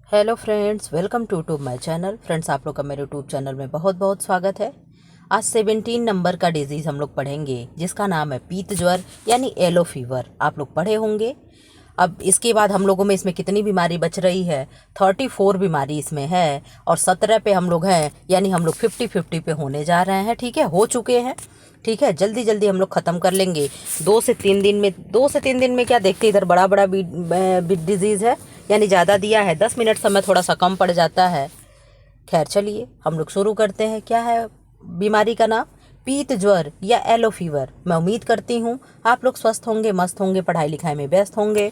Hello friends, welcome to my channel. Friends, आप लोग का मेरे यूट्यूब चैनल में बहुत बहुत स्वागत है। आज 17 नंबर का डिजीज़ हम लोग पढ़ेंगे जिसका नाम है पीत ज्वर यानी येलो फीवर। आप लोग पढ़े होंगे। अब इसके बाद हम लोगों में इसमें कितनी बीमारी बच रही है? 34 बीमारी इसमें है और 17 पे हम लोग हैं, यानी हम लोग 50-50 पे होने जा रहे हैं। ठीक है, हो चुके हैं। ठीक है, जल्दी जल्दी हम लोग ख़त्म कर लेंगे। 2 से 3 दिन में क्या देखते, इधर बड़ा बड़ा डिजीज़ है, यानी ज़्यादा दिया है। 10 मिनट समय थोड़ा सा कम पड़ जाता है। खैर, चलिए हम लोग शुरू करते हैं। क्या है बीमारी का नाम? पीत ज्वर या येलो फीवर। मैं उम्मीद करती हूँ आप लोग स्वस्थ होंगे, मस्त होंगे, पढ़ाई लिखाई में व्यस्त होंगे।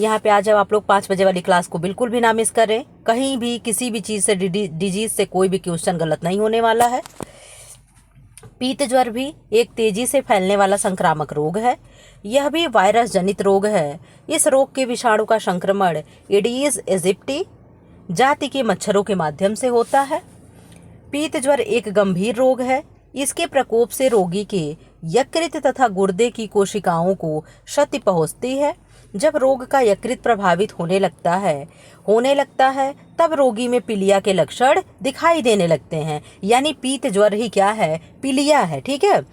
यहाँ पे आ जाओ आप लोग। 5 बजे वाली क्लास को बिल्कुल भी ना मिस करें। कहीं भी किसी भी चीज़ से डिजीज़ से कोई भी क्वेश्चन गलत नहीं होने वाला है। पीत ज्वर भी एक तेजी से फैलने वाला संक्रामक रोग है। यह भी वायरस जनित रोग है। इस रोग के विषाणु का संक्रमण एडीज एजिप्टी जाति के मच्छरों के माध्यम से होता है। पीत ज्वर एक गंभीर रोग है। इसके प्रकोप से रोगी के यकृत तथा गुर्दे की कोशिकाओं को क्षति पहुंचती है। जब रोग का यकृत प्रभावित होने लगता है तब रोगी में पीलिया के लक्षण दिखाई देने लगते हैं। यानी पीत ज्वर ही क्या है? पीलिया है। ठीक है,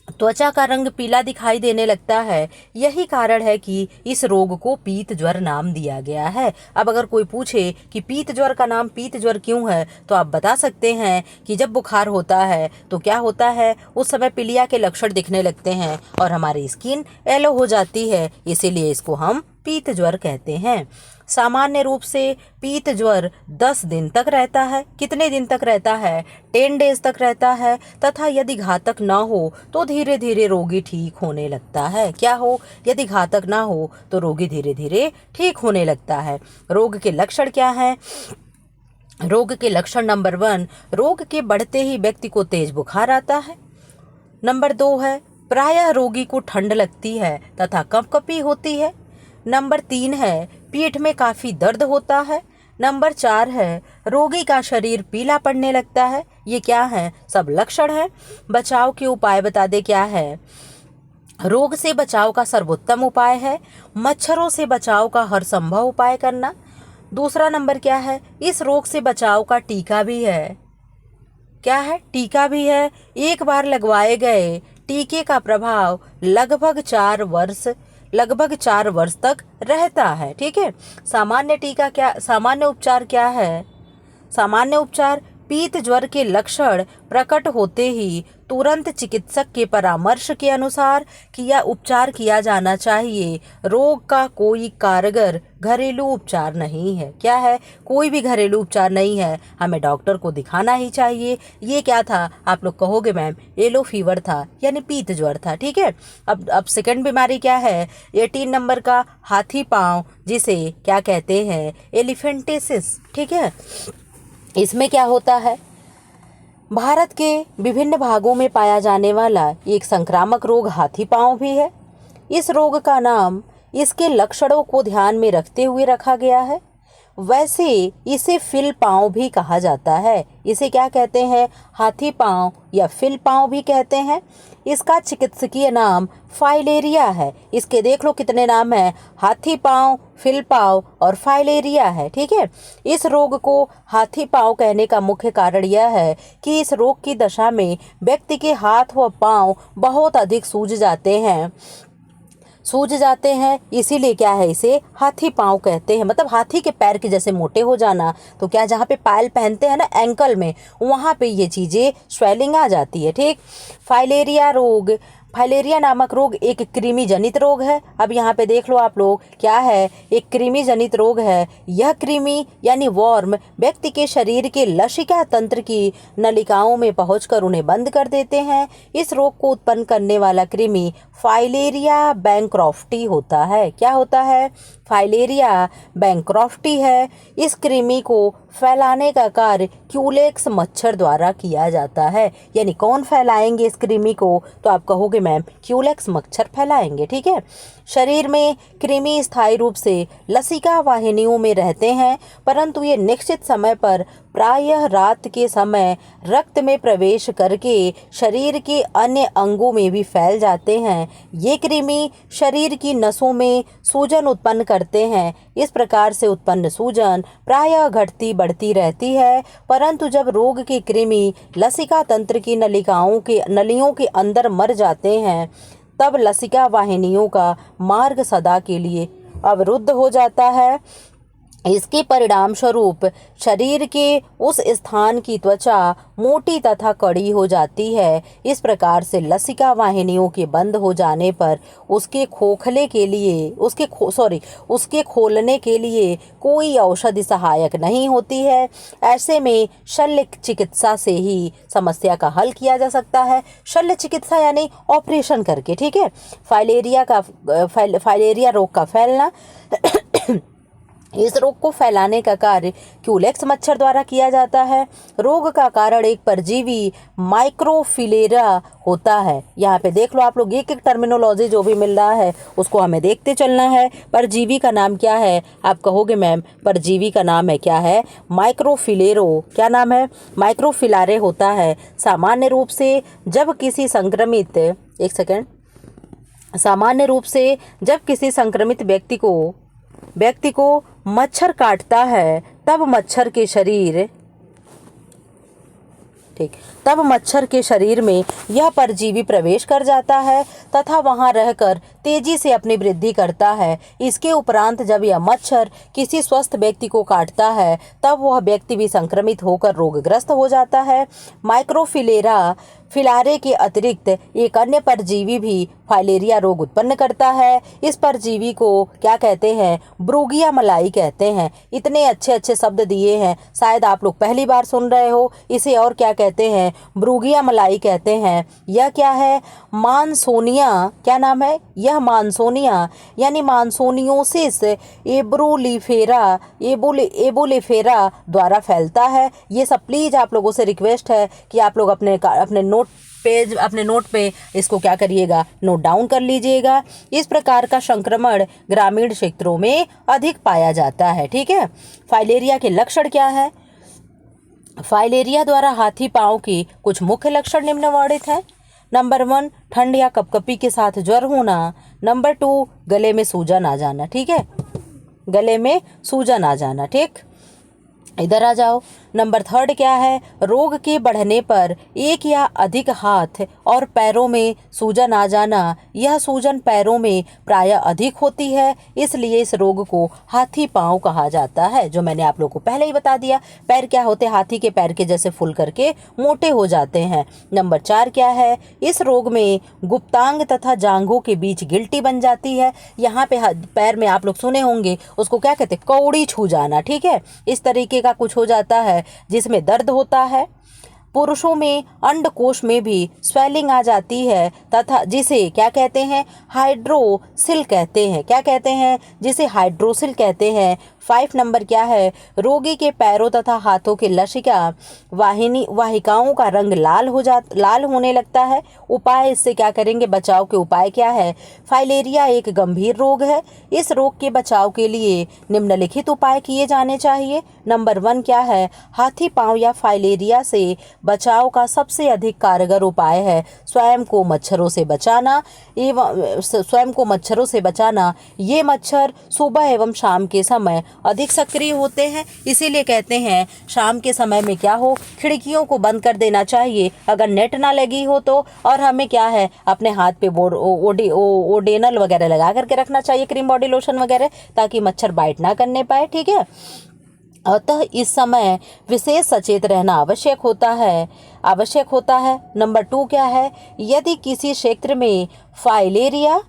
त्वचा का रंग पीला दिखाई देने लगता है। यही कारण है कि इस रोग को पीत ज्वर नाम दिया गया है। अब अगर कोई पूछे कि पीत ज्वर का नाम पीत ज्वर क्यों है, तो आप बता सकते हैं कि जब बुखार होता है तो क्या होता है, उस समय पीलिया के लक्षण दिखने लगते हैं और हमारी स्किन येलो हो जाती है, इसीलिए इसको हम पीत ज्वर कहते हैं। सामान्य रूप से पीत ज्वर 10 दिन तक रहता है। कितने दिन तक रहता है? 10 डेज तक रहता है। तथा यदि घातक ना हो तो धीरे धीरे रोगी ठीक होने लगता है। क्या हो? यदि घातक ना हो तो रोगी धीरे धीरे ठीक होने लगता है। रोग के लक्षण क्या हैं? रोग के लक्षण नंबर 1, रोग के बढ़ते ही व्यक्ति को तेज बुखार आता है। नंबर 2 है, प्रायः रोगी को ठंड लगती है तथा कंपकपी होती है। नंबर 3 है, पीठ में काफ़ी दर्द होता है। नंबर 4 है, रोगी का शरीर पीला पड़ने लगता है। ये क्या है? सब लक्षण है। बचाव के उपाय बता दे क्या है? रोग से बचाव का सर्वोत्तम उपाय है मच्छरों से बचाव का हर संभव उपाय करना। दूसरा नंबर क्या है? इस रोग से बचाव का टीका भी है। क्या है? टीका भी है। एक बार लगवाए गए टीके का प्रभाव लगभग 4 वर्ष तक रहता है। ठीक है। सामान्य उपचार क्या है? सामान्य उपचार, पीत ज्वर के लक्षण प्रकट होते ही तुरंत चिकित्सक के परामर्श के अनुसार उपचार किया जाना चाहिए। रोग का कोई कारगर घरेलू उपचार नहीं है। क्या है? कोई भी घरेलू उपचार नहीं है, हमें डॉक्टर को दिखाना ही चाहिए। ये क्या था? आप लोग कहोगे मैम येलो फीवर था, यानी पीत ज्वर था। ठीक है। अब सेकंड बीमारी क्या है? 18 नंबर का हाथी पांव, जिसे क्या कहते हैं? एलिफेंटिसिस। ठीक है। इसमें क्या होता है? भारत के विभिन्न भागों में पाया जाने वाला एक संक्रामक रोग हाथी पांव भी है। इस रोग का नाम इसके लक्षणों को ध्यान में रखते हुए रखा गया है। वैसे इसे फिल पांव भी कहा जाता है। इसे क्या कहते हैं? हाथी पांव या फिल पांव भी कहते हैं। इसका चिकित्सकीय नाम फाइलेरिया है। इसके देख लो कितने नाम हैं, हाथी पांव, फिल पांव और फाइलेरिया है। ठीक है। इस रोग को हाथी पांव कहने का मुख्य कारण यह है कि इस रोग की दशा में व्यक्ति के हाथ व पांव बहुत अधिक सूज जाते हैं, इसीलिए क्या है, इसे हाथी पांव कहते हैं। मतलब हाथी के पैर के जैसे मोटे हो जाना। तो क्या, जहाँ पे पायल पहनते हैं ना एंकल में, वहाँ पे ये चीज़ें स्वेलिंग आ जाती है। ठीक। फाइलेरिया नामक रोग एक कृमि जनित रोग है। अब यहाँ पे देख लो आप लोग, क्या है? एक कृमि जनित रोग है। यह कृमि यानी वॉर्म व्यक्ति के शरीर के लसिका तंत्र की नलिकाओं में पहुंचकर उन्हें बंद कर देते हैं। इस रोग को उत्पन्न करने वाला कृमि फाइलेरिया बैंक्रॉफ्टी होता है। क्या होता है? फाइलेरिया बैंक्रॉफ्टी है। इस कृमि को फैलाने का कार्य क्यूलेक्स मच्छर द्वारा किया जाता है। यानी कौन फैलाएंगे इस कृमि को? तो आप कहोगे मैम क्यूलेक्स मच्छर फैलाएंगे। ठीक है। शरीर में कृमि स्थायी रूप से लसिका वाहिनियों में रहते हैं, परंतु ये निश्चित समय पर प्रायः रात के समय रक्त में प्रवेश करके शरीर के अन्य अंगों में भी फैल जाते हैं। ये कृमि शरीर की नसों में सूजन उत्पन्न करते हैं। इस प्रकार से उत्पन्न सूजन प्रायः घटती बढ़ती रहती है, परंतु जब रोग के कृमि लसिका तंत्र की नलियों के अंदर मर जाते हैं, तब लसिका वाहिनियों का मार्ग सदा के लिए अवरुद्ध हो जाता है। इसके परिणाम स्वरूप शरीर के उस स्थान की त्वचा मोटी तथा कड़ी हो जाती है। इस प्रकार से लसिका वाहिनियों के बंद हो जाने पर उसके खोलने के लिए कोई औषधि सहायक नहीं होती है। ऐसे में शल्य चिकित्सा से ही समस्या का हल किया जा सकता है। शल्य चिकित्सा यानी ऑपरेशन करके, ठीक है। फाइलेरिया रोग का फैलना इस रोग को फैलाने का कार्य क्यूलेक्स मच्छर द्वारा किया जाता है। रोग का कारण एक परजीवी माइक्रोफिलेरा होता है। यहाँ पे देख लो आप लोग, एक टर्मिनोलॉजी जो भी मिल रहा है उसको हमें देखते चलना है। परजीवी का नाम क्या है? आप कहोगे मैम परजीवी का नाम है क्या है? माइक्रोफिलेरो। क्या नाम है? माइक्रोफिलारे होता है। सामान्य रूप से जब किसी संक्रमित व्यक्ति को मच्छर काटता है, तब मच्छर के शरीर में यह परजीवी प्रवेश कर जाता है तथा वहां रहकर तेजी से अपनी वृद्धि करता है। इसके उपरांत जब यह मच्छर किसी स्वस्थ व्यक्ति को काटता है, तब वह व्यक्ति भी संक्रमित होकर रोगग्रस्त हो जाता है। फिलारे के अतिरिक्त एक अन्य परजीवी भी फाइलेरिया रोग उत्पन्न करता है। इस परजीवी को क्या कहते हैं? ब्रूगिया मलाई कहते हैं। इतने अच्छे अच्छे शब्द दिए हैं, शायद आप लोग पहली बार सुन रहे हो। इसे और क्या कहते हैं? ब्रूगिया मलाई कहते हैं। यह क्या है? मानसोनिया। क्या नाम है? यह मानसोनिया यानी मानसोनियोसिस एबोलिफेरा द्वारा फैलता है। ये सब प्लीज आप लोगों से रिक्वेस्ट है कि आप लोग अपने नोट पे इसको क्या करिएगा? नोट डाउन कर लीजिएगा। इस प्रकार का संक्रमण ग्रामीण क्षेत्रों में अधिक पाया जाता है, ठीक है। फाइलेरिया के लक्षण क्या है? फाइलेरिया द्वारा हाथी पांव के कुछ मुख्य लक्षण निम्नवर्णित हैं। नंबर 1, ठंड या कपकपी के साथ ज्वर होना। नंबर 2, गले में सूजन आ जाना, ठीक है। गले में सूजन आ जाना, ठीक। इधर आ जाओ। नंबर 3 क्या है? रोग के बढ़ने पर एक या अधिक हाथ और पैरों में सूजन आ जाना। यह सूजन पैरों में प्रायः अधिक होती है, इसलिए इस रोग को हाथी पांव कहा जाता है, जो मैंने आप लोग को पहले ही बता दिया। पैर क्या होते हैं? हाथी के पैर के जैसे फूल करके मोटे हो जाते हैं। नंबर 4 क्या है? इस रोग में गुप्तांग तथा जांघों के बीच गिल्टी बन जाती है। यहाँ पे पैर में आप लोग सुने होंगे, उसको क्या कहते हैं? कौड़ी छू जाना, ठीक है। इस तरीके का कुछ हो जाता है जिसमें दर्द होता है। पुरुषों में अंडकोश में भी स्वेलिंग आ जाती है तथा जिसे क्या कहते हैं? हाइड्रोसिल कहते हैं। क्या कहते हैं? जिसे हाइड्रोसिल कहते हैं। 5 नंबर क्या है? रोगी के पैरों तथा हाथों के लसिका वाहिकाओं का रंग लाल होने लगता है। उपाय, इससे क्या करेंगे? बचाव के उपाय क्या है? फाइलेरिया एक गंभीर रोग है। इस रोग के बचाव के लिए निम्नलिखित उपाय किए जाने चाहिए। नंबर 1 क्या है? हाथी पांव या फाइलेरिया से बचाव का सबसे अधिक कारगर उपाय है स्वयं को मच्छरों से बचाना। ये मच्छर सुबह एवं शाम के समय अधिक सक्रिय होते हैं, इसीलिए कहते हैं शाम के समय में क्या हो? खिड़कियों को बंद कर देना चाहिए अगर नेट ना लगी हो तो। और हमें क्या है? अपने हाथ पे ओडेनल वगैरह लगा करके रखना चाहिए, क्रीम बॉडी लोशन वगैरह, ताकि मच्छर बाइट ना करने पाए, ठीक है। अतः इस समय विशेष सचेत रहना आवश्यक होता है। नंबर 2 क्या है? यदि किसी क्षेत्र में फाइलेरिया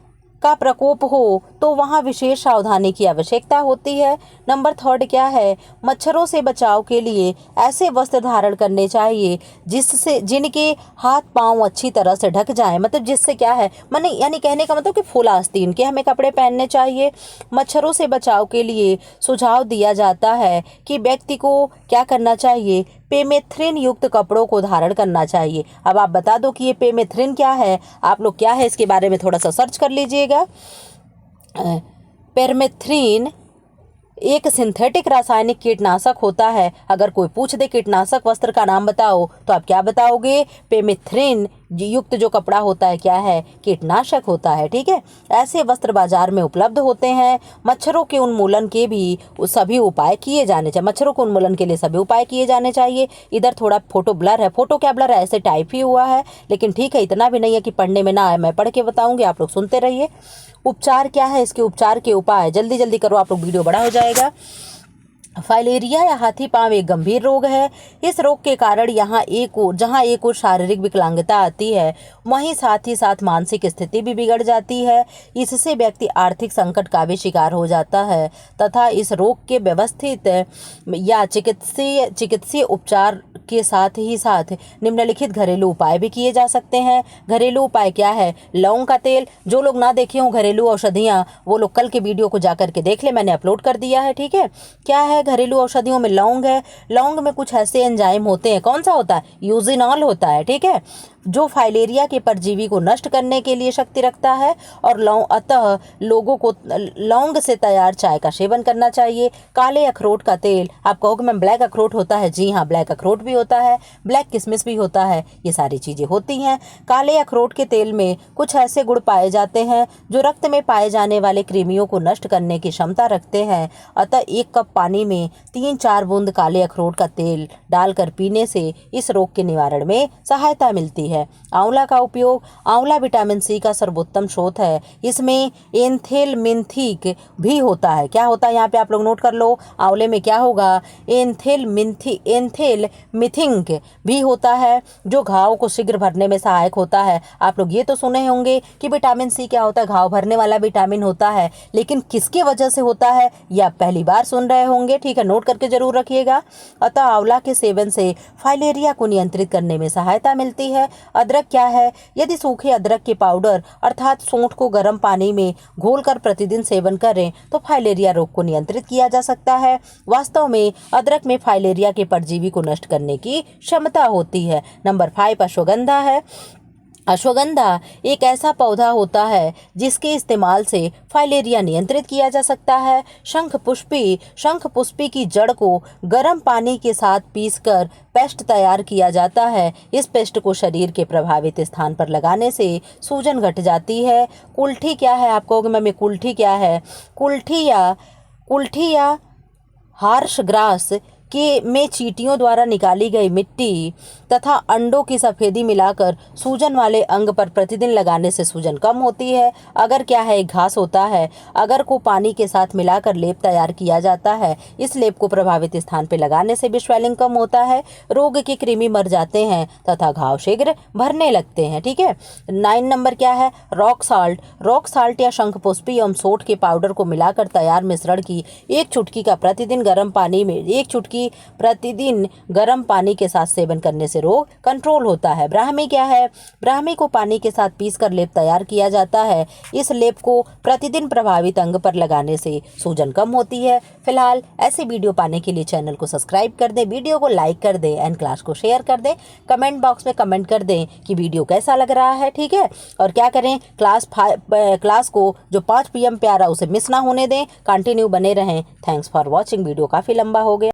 का प्रकोप हो तो वहाँ विशेष सावधानी की आवश्यकता होती है। नंबर 3 क्या है? मच्छरों से बचाव के लिए ऐसे वस्त्र धारण करने चाहिए जिनके हाथ पांव अच्छी तरह से ढक जाएं। मतलब जिससे क्या है, यानी कहने का मतलब कि फुल आस्तीन के हमें कपड़े पहनने चाहिए। मच्छरों से बचाव के लिए सुझाव दिया जाता है कि व्यक्ति को क्या करना चाहिए? पेमेथ्रिन युक्त कपड़ों को धारण करना चाहिए। अब आप बता दो कि ये पेमेथ्रिन क्या है? आप लोग क्या है इसके बारे में थोड़ा सा सर्च कर लीजिएगा। पेमेथ्रिन एक सिंथेटिक रासायनिक कीटनाशक होता है। अगर कोई पूछ दे कीटनाशक वस्त्र का नाम बताओ तो आप क्या बताओगे? पेमिथ्रिन युक्त जो कपड़ा होता है क्या है? कीटनाशक होता है। ठीक है, ऐसे वस्त्र बाजार में उपलब्ध होते हैं। मच्छरों के उन्मूलन के भी सभी उपाय किए जाने चाहिए। मच्छरों के उन्मूलन के लिए सभी उपाय किए जाने चाहिए। इधर थोड़ा फोटो ब्लर है, फोटो क्या ब्लर है, ऐसे टाइप ही हुआ है, लेकिन ठीक है, इतना भी नहीं है कि पढ़ने में ना आए। मैं पढ़ के बताऊंगी, आप लोग सुनते रहिए। उपचार क्या है, इसके उपचार के उपाय जल्दी जल्दी करो, आप लोग वीडियो बड़ा हो जाएगा। फाइलेरिया या हाथी पांव एक गंभीर रोग है। इस रोग के कारण जहाँ एक और शारीरिक विकलांगता आती है, वहीं साथ ही साथ मानसिक स्थिति भी बिगड़ जाती है। इससे व्यक्ति आर्थिक संकट का भी शिकार हो जाता है तथा इस रोग के व्यवस्थित या चिकित्सीय उपचार के साथ ही साथ निम्नलिखित घरेलू उपाय भी किए जा सकते हैं। घरेलू उपाय क्या है? लौंग का तेल। जो लोग ना देखे हों घरेलू औषधियाँ, वो लोग कल के वीडियो को जाकर के देख ले, मैंने अपलोड कर दिया है। ठीक है, क्या है घरेलू औषधियों में? लौंग है। लौंग में कुछ ऐसे एंजाइम होते हैं, कौन सा होता है? यूजिनॉल होता है। ठीक है, जो फाइलेरिया के परजीवी को नष्ट करने के लिए शक्ति रखता है। और अतः लोगों को लौंग से तैयार चाय का सेवन करना चाहिए। काले अखरोट का तेल। आप कहोगे मैम ब्लैक अखरोट होता है? जी हाँ, ब्लैक अखरोट भी होता है, ब्लैक किशमिश भी होता है, ये सारी चीज़ें होती हैं। काले अखरोट के तेल में कुछ ऐसे गुण पाए जाते हैं जो रक्त में पाए जाने वाले कृमियों को नष्ट करने की क्षमता रखते हैं। अतः 1 कप पानी में 3-4 बूंद काले अखरोट का तेल डालकर पीने से इस रोग के निवारण में सहायता मिलती है। आंवला का उपयोग। आंवला विटामिन सी का सर्वोत्तम स्रोत है। इसमें एंथेलमिंथिक भी होता है। क्या होता है यहाँ पे आप लोग नोट कर लो, आंवले में क्या होगा? एंथेलमिथिंक भी होता है, जो घाव को शीघ्र भरने में सहायक होता है। आप लोग ये तो सुने होंगे कि विटामिन सी क्या होता है? घाव भरने वाला विटामिन होता है, लेकिन किसकी वजह से होता है ये आप पहली बार सुन रहे होंगे। ठीक है, नोट करके जरूर रखिएगा। अतः आंवला के सेवन से फाइलेरिया को नियंत्रित करने में सहायता मिलती है। अदरक क्या है? यदि सूखे अदरक के पाउडर अर्थात सौंठ को गर्म पानी में घोलकर प्रतिदिन सेवन करें तो फाइलेरिया रोग को नियंत्रित किया जा सकता है। वास्तव में अदरक में फाइलेरिया के परजीवी को नष्ट करने की क्षमता होती है। नंबर 5 अश्वगंधा है। अश्वगंधा एक ऐसा पौधा होता है जिसके इस्तेमाल से फाइलेरिया नियंत्रित किया जा सकता है। शंखपुष्पी की जड़ को गर्म पानी के साथ पीसकर पेस्ट तैयार किया जाता है। इस पेस्ट को शरीर के प्रभावित स्थान पर लगाने से सूजन घट जाती है। कुल्ठी क्या है? आप कहोगे मैम कुल्ठी क्या है? कुल्ठी या हार्श ग्रास के में चींटियों द्वारा निकाली गई मिट्टी तथा अंडों की सफेदी मिलाकर सूजन वाले अंग पर प्रतिदिन लगाने से सूजन कम होती है। अगर क्या है? एक घास होता है। अगर को पानी के साथ मिलाकर लेप तैयार किया जाता है। इस लेप को प्रभावित स्थान पर लगाने से भी स्वेलिंग कम होता है, रोग के कृमि मर जाते हैं तथा घाव शीघ्र भरने लगते हैं। ठीक है, 9 नंबर क्या है? Rock salt. रॉक साल्ट या शंखपुष्पी एवं सोंठ के पाउडर को मिलाकर तैयार मिश्रण की 1 चुटकी का प्रतिदिन गर्म पानी के साथ सेवन करने से रोग कंट्रोल होता है। ब्राह्मी क्या है? ब्राह्मी को पानी के साथ पीसकर लेप तैयार किया जाता है। इस लेप को प्रतिदिन प्रभावित अंग पर लगाने से सूजन कम होती है। फिलहाल ऐसे वीडियो पाने के लिए चैनल को सब्सक्राइब कर दें, वीडियो को लाइक कर दें एंड क्लास को शेयर कर दें। कमेंट बॉक्स में कमेंट कर दें कि वीडियो कैसा लग रहा है। ठीक है, और क्या करें, क्लास को जो 5 PM पे आ रहा उसे मिस ना होने दें, कंटिन्यू बने रहें। Thanks for watching. वीडियो काफ़ी लंबा हो गया।